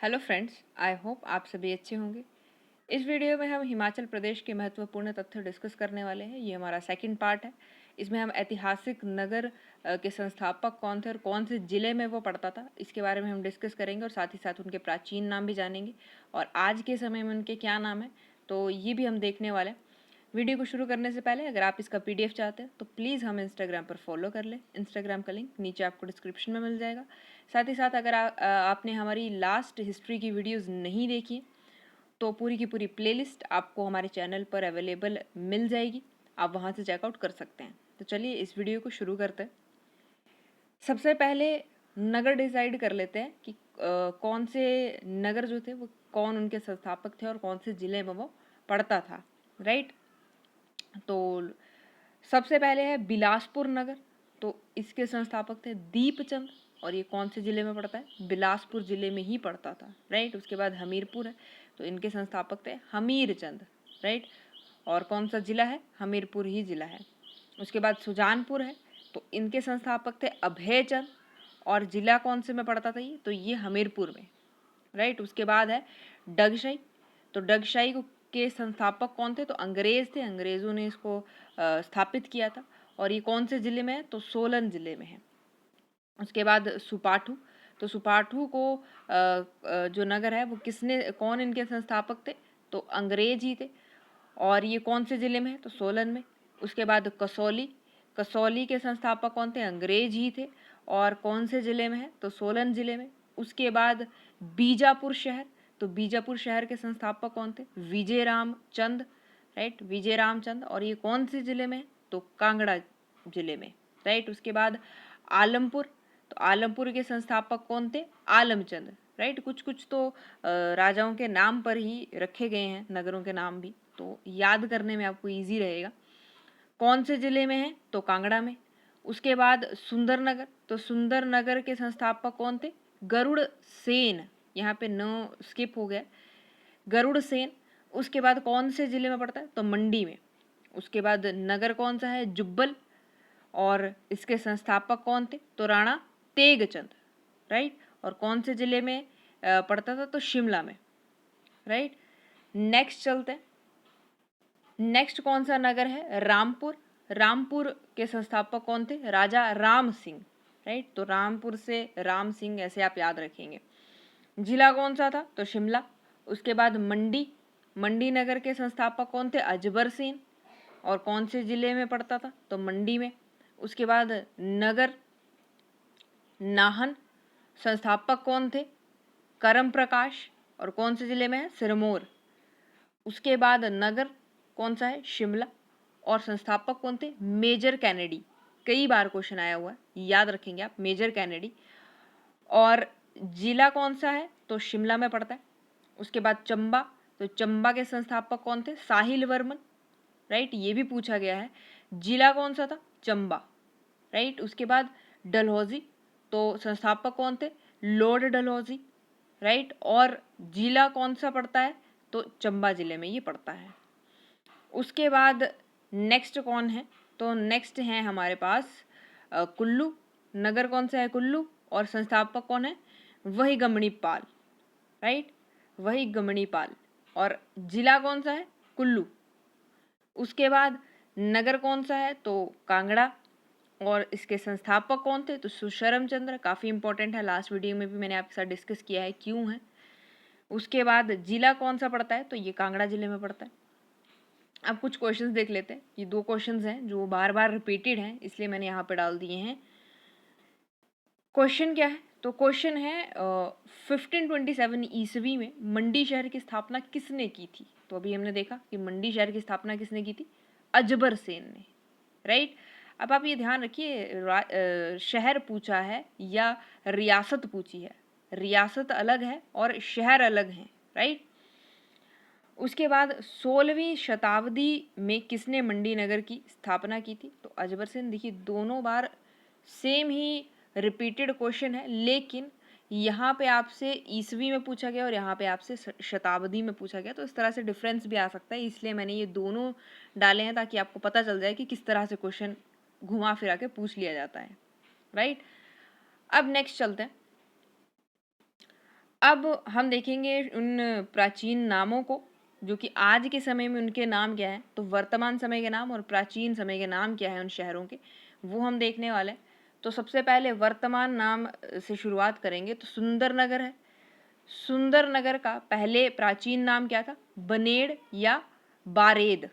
Hello friends, I hope आप सभी अच्छे होंगे। इस वीडियो में हम हिमाचल प्रदेश के महत्वपूर्ण तथ्य डिस्कस करने वाले हैं। ये हमारा सेकंड पार्ट है। इसमें हम ऐतिहासिक नगर के संस्थापक कौन थे और कौन से ज़िले में वो पड़ता था, इसके बारे में हम डिस्कस करेंगे और साथ ही साथ उनके प्राचीन नाम भी जानेंगे और आज के समय में उनके क्या नाम है, तो ये भी हम देखने वाले हैं। वीडियो को शुरू करने से पहले अगर आप इसका पीडीएफ चाहते हैं तो प्लीज़ हमें इंस्टाग्राम पर फॉलो कर लें। इंस्टाग्राम का लिंक नीचे आपको डिस्क्रिप्शन में मिल जाएगा। साथ ही साथ अगर आपने हमारी लास्ट हिस्ट्री की वीडियोस नहीं देखी तो पूरी की पूरी प्लेलिस्ट आपको हमारे चैनल पर अवेलेबल मिल जाएगी, आप वहाँ से चेकआउट कर सकते हैं। तो चलिए इस वीडियो को शुरू करते हैं। सबसे पहले नगर डिसाइड कर लेते हैं कि कौन से नगर जो थे वो कौन उनके संस्थापक थे और कौन से ज़िले में वो पड़ता था, राइट। तो सबसे पहले है बिलासपुर नगर। तो इसके संस्थापक थे दीपचंद और ये कौन से ज़िले में पड़ता है? बिलासपुर ज़िले में ही पड़ता था, राइट। उसके बाद हमीरपुर है, तो इनके संस्थापक थे हमीरचंद, राइट। और कौन सा ज़िला है? हमीरपुर ही ज़िला है। उसके बाद सुजानपुर है, तो इनके संस्थापक थे अभयचंद और ज़िला कौन से में पड़ता था ये? तो ये हमीरपुर में, राइट। उसके बाद है डगशाई। तो डगशाई के संस्थापक कौन थे? तो अंग्रेज थे, अंग्रेज़ों ने इसको स्थापित किया था और ये कौन से ज़िले में है? तो सोलन ज़िले में है। उसके बाद सुपाठू। तो सुपाठू को जो नगर है वो कौन इनके संस्थापक थे? तो अंग्रेज ही थे और ये कौन से ज़िले में है? तो सोलन में। उसके बाद कसौली। कसौली के संस्थापक कौन थे? अंग्रेज ही थे और कौन से ज़िले में है? तो सोलन ज़िले में। उसके बाद बीजापुर शहर। तो बीजापुर शहर के संस्थापक कौन थे? विजय रामचंद, राइट, विजय रामचंद। और ये कौन से ज़िले में है? तो कांगड़ा ज़िले में, राइट। उसके बाद आलमपुर। तो आलमपुर के संस्थापक कौन थे? आलमचंद, राइट। कुछ कुछ तो राजाओं के नाम पर ही रखे गए हैं नगरों के नाम भी, तो याद करने में आपको इजी रहेगा। कौन से ज़िले में है? तो कांगड़ा में। उसके बाद सुंदरनगर। तो सुंदरनगर के संस्थापक कौन थे? गरुड़ सेन। यहाँ पे नो स्किप हो गया, गरुड़ सेन। उसके बाद कौन से ज़िले में पड़ता है? तो मंडी में। उसके बाद नगर कौन सा है? जुब्बल। और इसके संस्थापक कौन थे? तो राणा तेगचंद, राइट। और कौन से ज़िले में पड़ता था? तो शिमला में, राइट। नेक्स्ट चलते हैं। नेक्स्ट कौन सा नगर है? रामपुर। रामपुर के संस्थापक कौन थे? राजा राम सिंह, राइट। तो रामपुर से राम सिंह ऐसे आप याद रखेंगे। जिला कौन सा था? तो शिमला। उसके बाद मंडी। मंडी नगर के संस्थापक कौन थे? अजबर सेन। और कौन से ज़िले में पड़ता था? तो मंडी में। उसके बाद नगर नाहन। संस्थापक कौन थे? करम प्रकाश। और कौन से ज़िले में है? सिरमौर। उसके बाद नगर कौन सा है? शिमला। और संस्थापक कौन थे? Major Kennedy. कई बार क्वेश्चन आया हुआ है, याद रखेंगे आप, मेजर कैनेडी। और जिला कौन सा है? तो शिमला में पड़ता है। उसके बाद चंबा। तो चंबा के संस्थापक कौन थे? साहिल वर्मन, राइट। ये भी पूछा गया है। जिला कौन सा था? चंबा, राइट। उसके बाद डलहौजी। तो संस्थापक कौन थे? Lord Dalhousie, right. और जिला कौन सा पड़ता है? तो चंबा जिले में ये पड़ता है। उसके बाद नेक्स्ट कौन है? तो नेक्स्ट है हमारे पास कुल्लू। नगर कौन सा है? कुल्लू। और संस्थापक कौन है? वही गमणीपाल, राइट, वही गमणीपाल। और जिला कौन सा है? कुल्लू। उसके बाद नगर कौन सा है? तो कांगड़ा। और इसके संस्थापक कौन थे? तो सुशर्म चंद्र। काफ़ी इंपॉर्टेंट है, लास्ट वीडियो में भी मैंने आपके साथ डिस्कस किया है क्यों है। उसके बाद जिला कौन सा पड़ता है? तो ये कांगड़ा जिले में पड़ता है। अब कुछ क्वेश्चंस देख लेते हैं। ये दो क्वेश्चंस हैं जो बार बार रिपीटेड हैं, इसलिए मैंने यहाँ पे डाल दिए हैं। क्वेश्चन क्या है? तो क्वेश्चन है 1527 ईस्वी में मंडी शहर की स्थापना किसने की थी? तो अभी हमने देखा कि मंडी शहर की स्थापना किसने की थी? अजबर सेन ने, राइट। अब आप ये ध्यान रखिए, शहर पूछा है या रियासत पूछी है। रियासत अलग है और शहर अलग है, राइट। उसके बाद 16वीं शताब्दी में किसने मंडी नगर की स्थापना की थी? तो अजबर सेन। देखिए दोनों बार सेम ही रिपीटेड क्वेश्चन है, लेकिन यहाँ पे आपसे ईस्वी में पूछा गया और यहाँ पे आपसे शताब्दी में पूछा गया, तो इस तरह से डिफरेंस भी आ सकता है। इसलिए मैंने ये दोनों डाले हैं ताकि आपको पता चल जाए कि किस तरह से क्वेश्चन घुमा फिरा के पूछ लिया जाता है, राइट। अब नेक्स्ट चलते हैं। अब हम देखेंगे उन प्राचीन नामों को, जो कि आज के समय में उनके नाम क्या हैं। तो वर्तमान समय के नाम और प्राचीन समय के नाम क्या हैं उन शहरों के, वो हम देखने वाले हैं। तो सबसे पहले वर्तमान नाम से शुरुआत करेंगे। तो सुंदरनगर है। सुंदरनगर का पहले प्राचीन नाम क्या था? बनेड़ या बारेद,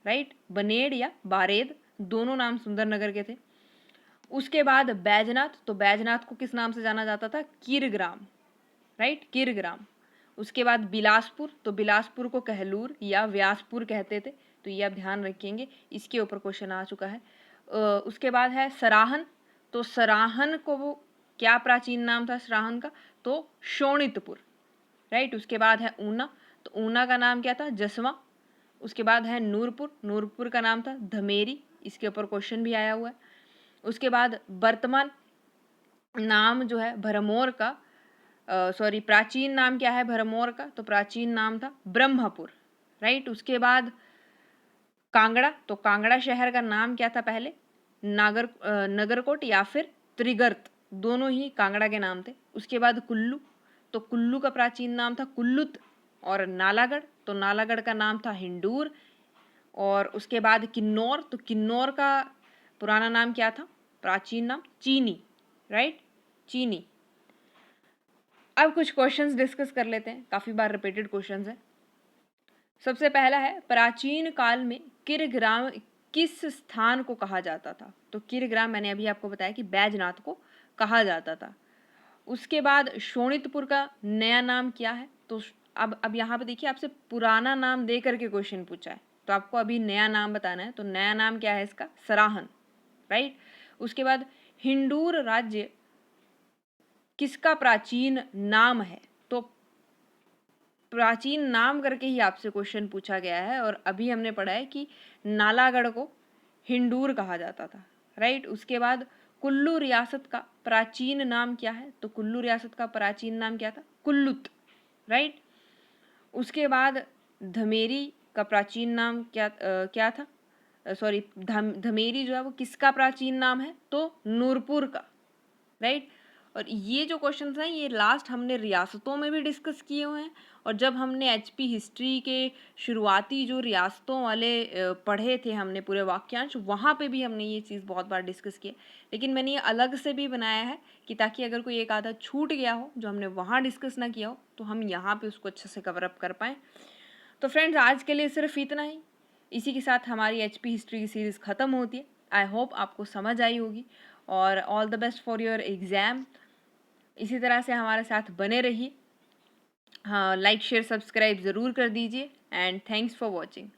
राइट। बनेड़ या बारेद, दोनों नाम सुंदरनगर के थे। उसके बाद बैजनाथ। तो बैजनाथ को किस नाम से जाना जाता था? कीरग्राम, राइट, कीरग्राम। उसके बाद बिलासपुर। तो बिलासपुर को कहलूर या व्यासपुर कहते थे। तो ये आप ध्यान रखेंगे, इसके ऊपर क्वेश्चन आ चुका है। उसके बाद है सराहन। तो सराहन को वो क्या प्राचीन नाम था सराहन का? तो शोणितपुर, राइट। उसके बाद है ऊना। तो ऊना का नाम क्या था? जसवा। उसके बाद है नूरपुर। नूरपुर का नाम था धमेरी, इसके ऊपर क्वेश्चन भी आया हुआ है। उसके बाद वर्तमान नाम जो है भरमौर का, सॉरी, प्राचीन नाम क्या है भरमौर का? तो प्राचीन नाम था ब्रह्मपुर, राइट। उसके बाद कांगड़ा। तो कांगड़ा शहर का नाम क्या था पहले? नगरकोट या फिर त्रिगर्त, दोनों ही कांगड़ा के नाम थे। उसके बाद कुल्लू। तो कुल्लू का प्राचीन नाम था कुल्लुत। और नालागढ़। तो नालागढ़ का नाम था हिंडूर। और उसके बाद किन्नौर। तो किन्नौर का पुराना नाम क्या था? प्राचीन नाम चीनी, राइट, चीनी। अब कुछ क्वेश्चंस डिस्कस कर लेते हैं, काफ़ी बार रिपीटेड क्वेश्चंस हैं। सबसे पहला है, प्राचीन काल में किरग्राम किस स्थान को कहा जाता था? तो किरग्राम मैंने अभी आपको बताया कि बैजनाथ को कहा जाता था। उसके बाद शोणितपुर का नया नाम क्या है? तो अब यहाँ पे देखिए, आपसे पुराना नाम दे करके क्वेश्चन पूछा है, तो आपको अभी नया नाम बताना है। तो नया नाम क्या है इसका? सराहन, राइट। उसके बाद हिंडूर राज्य किसका प्राचीन नाम है? तो प्राचीन नाम करके ही आपसे क्वेश्चन पूछा गया है, और अभी हमने पढ़ा है कि नालागढ़ को हिंडूर कहा जाता था, राइट। उसके बाद कुल्लू रियासत का प्राचीन नाम क्या है? तो कुल्लू रियासत का प्राचीन नाम क्या था? कुल्लुत, राइट। उसके बाद धमेरी का प्राचीन नाम क्या था? सॉरी, धमेरी जो है वो किसका प्राचीन नाम है? तो नूरपुर का, राइट। और ये जो क्वेश्चंस हैं ये लास्ट हमने रियासतों में भी डिस्कस किए हुए हैं, और जब हमने एचपी हिस्ट्री के शुरुआती जो रियासतों वाले पढ़े थे हमने पूरे वाक्यांश, वहाँ पे भी हमने ये चीज़ बहुत बार डिस्कस की है। लेकिन मैंने ये अलग से भी बनाया है कि ताकि अगर कोई एक आधा छूट गया हो जो हमने वहाँ डिस्कस ना किया हो, तो हम यहाँ पे उसको अच्छे से कवर अप कर पाएँ। तो फ्रेंड्स, आज के लिए सिर्फ इतना ही। इसी के साथ हमारी एचपी हिस्ट्री की सीरीज़ ख़त्म होती है। आई होप आपको समझ आई होगी, और all the best for your exam. इसी तरह से हमारे साथ बने रहिए। हाँ, लाइक शेयर सब्सक्राइब ज़रूर कर दीजिए, एंड थैंक्स फॉर वॉचिंग।